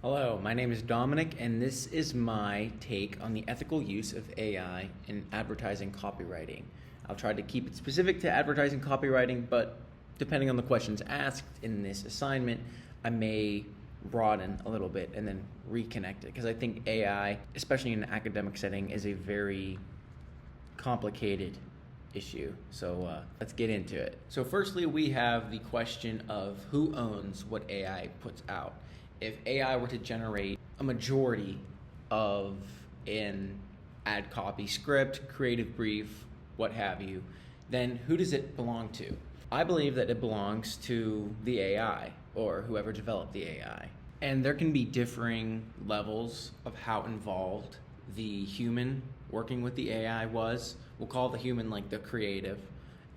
Hello, my name is Dominic, and this is my take on the ethical use of AI in advertising copywriting. I'll try to keep it specific to advertising copywriting, but depending on the questions asked in this assignment, I may broaden a little bit and then reconnect it because I think AI, especially in an academic setting, is a very complicated issue. So let's get into it. So firstly, we have the question of who owns what AI puts out. If AI were to generate a majority of an ad copy script, creative brief, what have you, then who does it belong to? I believe that it belongs to the AI or whoever developed the AI. And there can be differing levels of how involved the human working with the AI was. We'll call the human like the creative.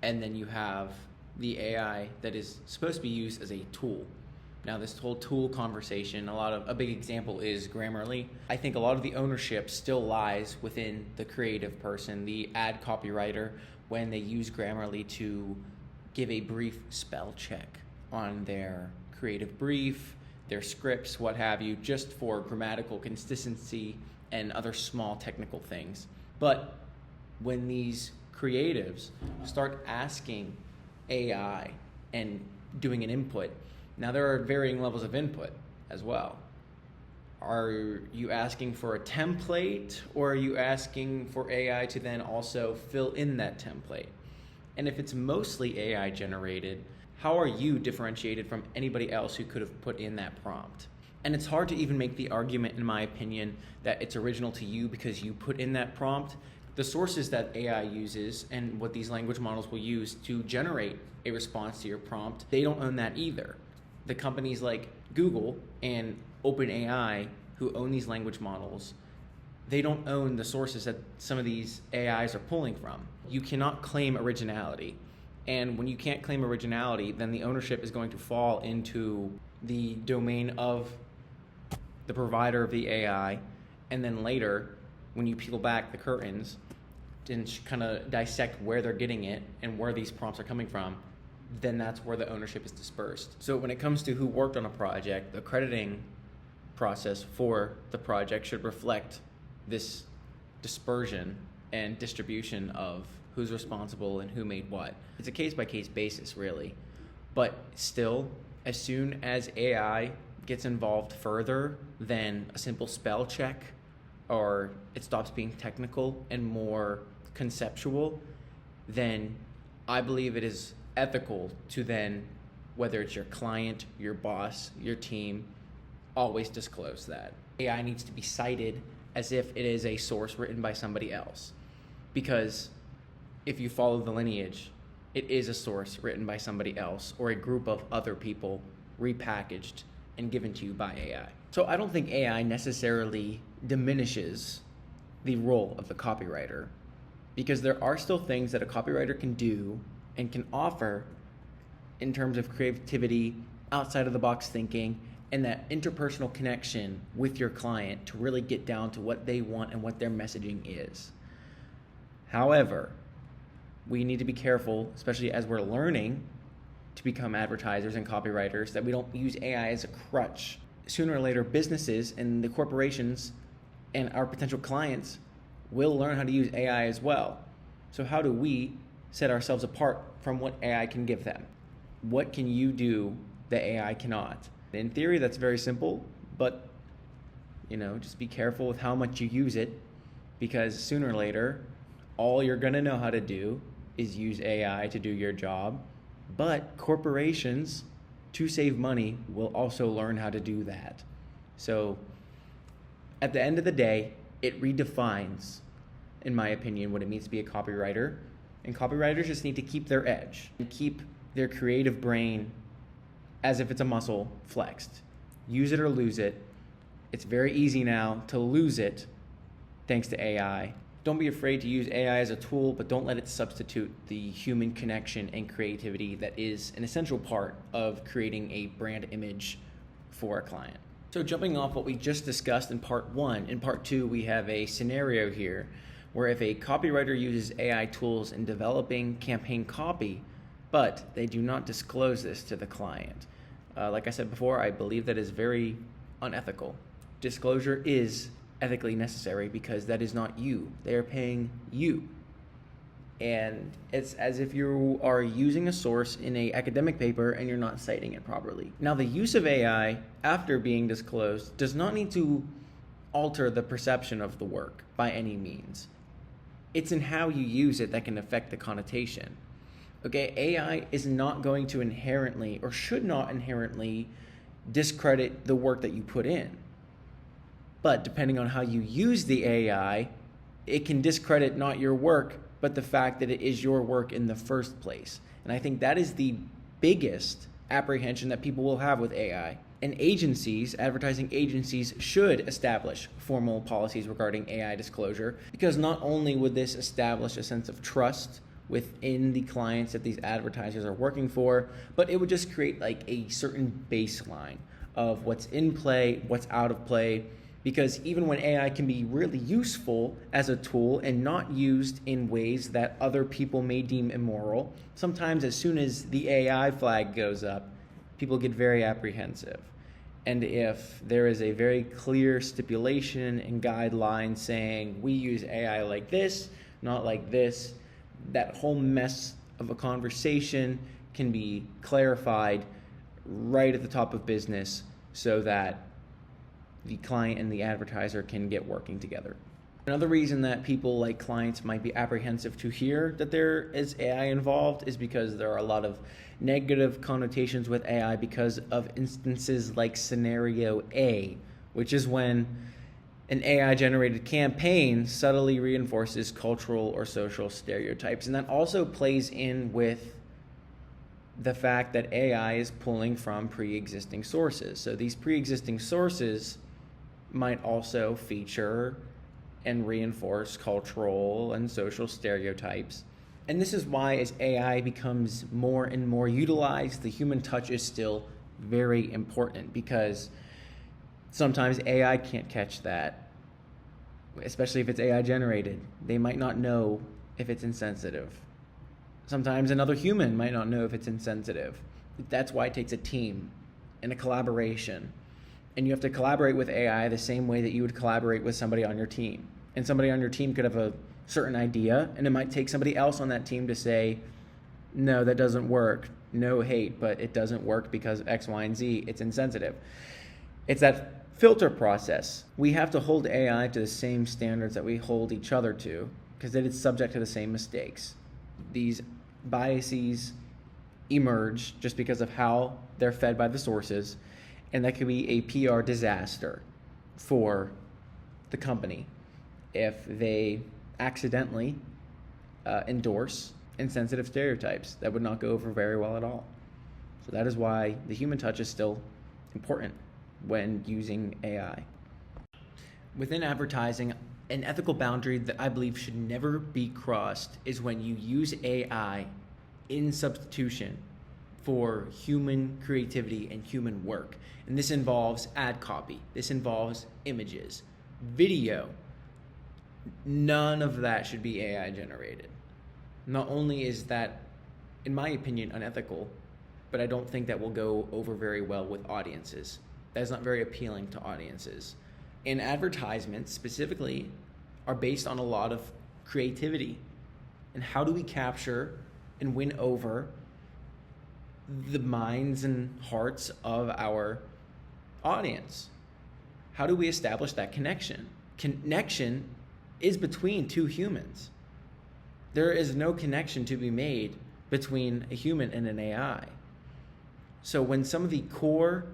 And then you have the AI that is supposed to be used as a tool. Now, this whole tool conversation, a big example is Grammarly. I think a lot of the ownership still lies within the creative person, the ad copywriter, when they use Grammarly to give a brief spell check on their creative brief, their scripts, what have you, just for grammatical consistency and other small technical things. But when these creatives start asking AI and doing an input, now there are varying levels of input as well. Are you asking for a template, or are you asking for AI to then also fill in that template? And if it's mostly AI generated, how are you differentiated from anybody else who could have put in that prompt? And it's hard to even make the argument, in my opinion, that it's original to you because you put in that prompt. The sources that AI uses and what these language models will use to generate a response to your prompt, they don't own that either. The companies like Google and OpenAI, who own these language models, they don't own the sources that some of these AIs are pulling from. You cannot claim originality. And when you can't claim originality, then the ownership is going to fall into the domain of the provider of the AI. And then later, when you peel back the curtains and kind of dissect where they're getting it and where these prompts are coming from, then that's where the ownership is dispersed. So when it comes to who worked on a project, the crediting process for the project should reflect this dispersion and distribution of who's responsible and who made what. It's a case-by-case basis, really. But still, as soon as AI gets involved further than a simple spell check, or it stops being technical and more conceptual, then I believe it is ethical to then, whether it's your client, your boss, your team, always disclose that. AI needs to be cited as if it is a source written by somebody else. Because if you follow the lineage, it is a source written by somebody else or a group of other people repackaged and given to you by AI. So I don't think AI necessarily diminishes the role of the copywriter, because there are still things that a copywriter can do and can offer in terms of creativity, outside of the box thinking, and that interpersonal connection with your client to really get down to what they want and what their messaging is. However, we need to be careful, especially as we're learning to become advertisers and copywriters, that we don't use AI as a crutch. Sooner or later, businesses and the corporations and our potential clients will learn how to use AI as well. So how do we set ourselves apart from what AI can give them? What can you do that AI cannot? In theory, that's very simple, but just be careful with how much you use it, because sooner or later, all you're gonna know how to do is use AI to do your job. But corporations, to save money, will also learn how to do that. So at the end of the day, it redefines, in my opinion, what it means to be a copywriter. And copywriters just need to keep their edge and keep their creative brain, as if it's a muscle, flexed. Use it or lose it. It's very easy now to lose it thanks to AI. Don't be afraid to use AI as a tool, but don't let it substitute the human connection and creativity that is an essential part of creating a brand image for a client. So jumping off what we just discussed in part one, in part two, we have a scenario here where if a copywriter uses AI tools in developing campaign copy, but they do not disclose this to the client. Like I said before, I believe that is very unethical. Disclosure is ethically necessary because that is not you. They are paying you. And it's as if you are using a source in an academic paper and you're not citing it properly. Now, the use of AI after being disclosed does not need to alter the perception of the work by any means. It's in how you use it that can affect the connotation. Okay, AI is not going to inherently or should not inherently discredit the work that you put in. But depending on how you use the AI, it can discredit not your work, but the fact that it is your work in the first place. And I think that is the biggest apprehension that people will have with AI. And agencies, advertising agencies, should establish formal policies regarding AI disclosure, because not only would this establish a sense of trust within the clients that these advertisers are working for, but it would just create like a certain baseline of what's in play, what's out of play, because even when AI can be really useful as a tool and not used in ways that other people may deem immoral, sometimes as soon as the AI flag goes up, people get very apprehensive. And if there is a very clear stipulation and guideline saying we use AI like this, not like this, that whole mess of a conversation can be clarified right at the top of business so that the client and the advertiser can get working together. Another reason that people like clients might be apprehensive to hear that there is AI involved is because there are a lot of negative connotations with AI because of instances like scenario A, which is when an AI-generated campaign subtly reinforces cultural or social stereotypes. And that also plays in with the fact that AI is pulling from pre-existing sources. So these pre-existing sources might also feature and reinforce cultural and social stereotypes. And this is why as AI becomes more and more utilized, the human touch is still very important, because sometimes AI can't catch that, especially if it's AI generated. They might not know if it's insensitive. Sometimes another human might not know if it's insensitive. That's why it takes a team and a collaboration. And you have to collaborate with AI the same way that you would collaborate with somebody on your team. And somebody on your team could have a certain idea, and it might take somebody else on that team to say, no, that doesn't work. No hate, but it doesn't work because of X, Y, and Z. It's insensitive. It's that filter process. We have to hold AI to the same standards that we hold each other to, because it is subject to the same mistakes. These biases emerge just because of how they're fed by the sources, and that could be a PR disaster for the company if they accidentally endorse insensitive stereotypes that would not go over very well at all. So that is why the human touch is still important when using AI. Within advertising, an ethical boundary that I believe should never be crossed is when you use AI in substitution for human creativity and human work. And this involves ad copy. This involves images, video. None of that should be AI generated. Not only is that, in my opinion, unethical, but I don't think that will go over very well with audiences. That is not very appealing to audiences. And advertisements specifically are based on a lot of creativity. And how do we capture and win over the minds and hearts of our audience? How do we establish that connection? Connection is between two humans. There is no connection to be made between a human and an AI. So when some of the core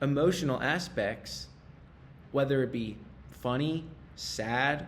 emotional aspects, whether it be funny, sad,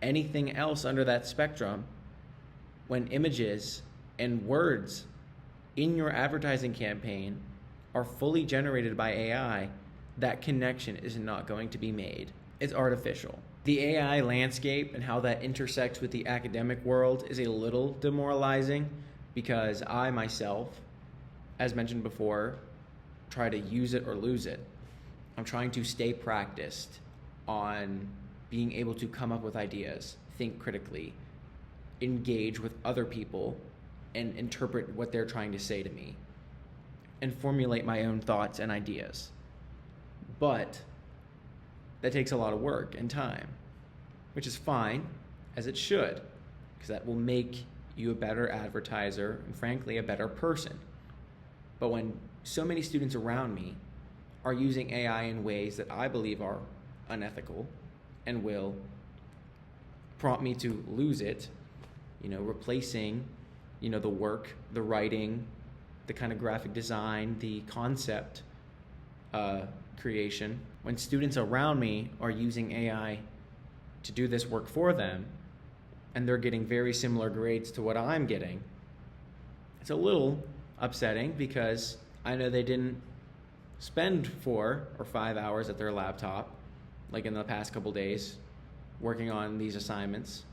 anything else under that spectrum, when images and words in your advertising campaign are fully generated by AI, that connection is not going to be made. It's artificial. The AI landscape and how that intersects with the academic world is a little demoralizing, because I myself, as mentioned before, try to use it or lose it. I'm trying to stay practiced on being able to come up with ideas, think critically, engage with other people, and interpret what they're trying to say to me, and formulate my own thoughts and ideas. but that takes a lot of work and time, which is fine, as it should, because that will make you a better advertiser and frankly a better person. But when so many students around me are using AI in ways that I believe are unethical and will prompt me to lose it, replacing, the work, the writing, the kind of graphic design, the concept creation. When students around me are using AI to do this work for them, and they're getting very similar grades to what I'm getting, it's a little upsetting because I know they didn't spend 4 or 5 hours at their laptop, like in the past couple days, working on these assignments.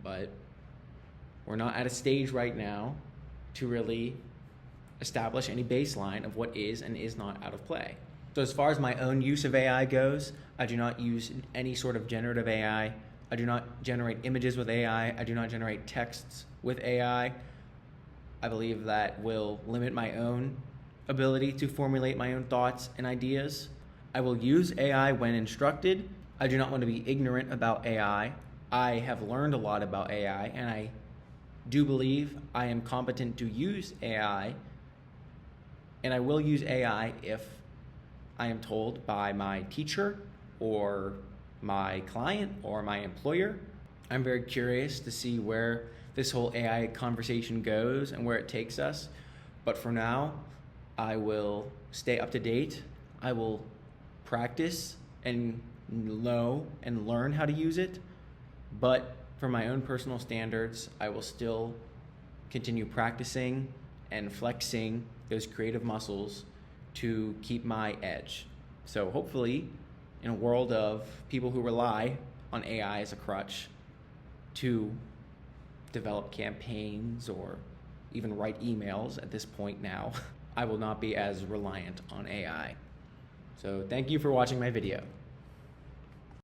But we're not at a stage right now to really establish any baseline of what is and is not out of play. So as far as my own use of AI goes, I do not use any sort of generative AI. I do not generate images with AI. I do not generate texts with AI. I believe that will limit my own ability to formulate my own thoughts and ideas. I will use AI when instructed. I do not want to be ignorant about AI. I have learned a lot about AI, and I do believe I am competent to use AI, and I will use AI if I am told by my teacher or my client or my employer. I'm very curious to see where this whole AI conversation goes and where it takes us. But for now, I will stay up to date. I will practice and know and learn how to use it. But for my own personal standards, I will still continue practicing and flexing those creative muscles to keep my edge. So hopefully, in a world of people who rely on AI as a crutch to develop campaigns or even write emails at this point now, I will not be as reliant on AI. So thank you for watching my video.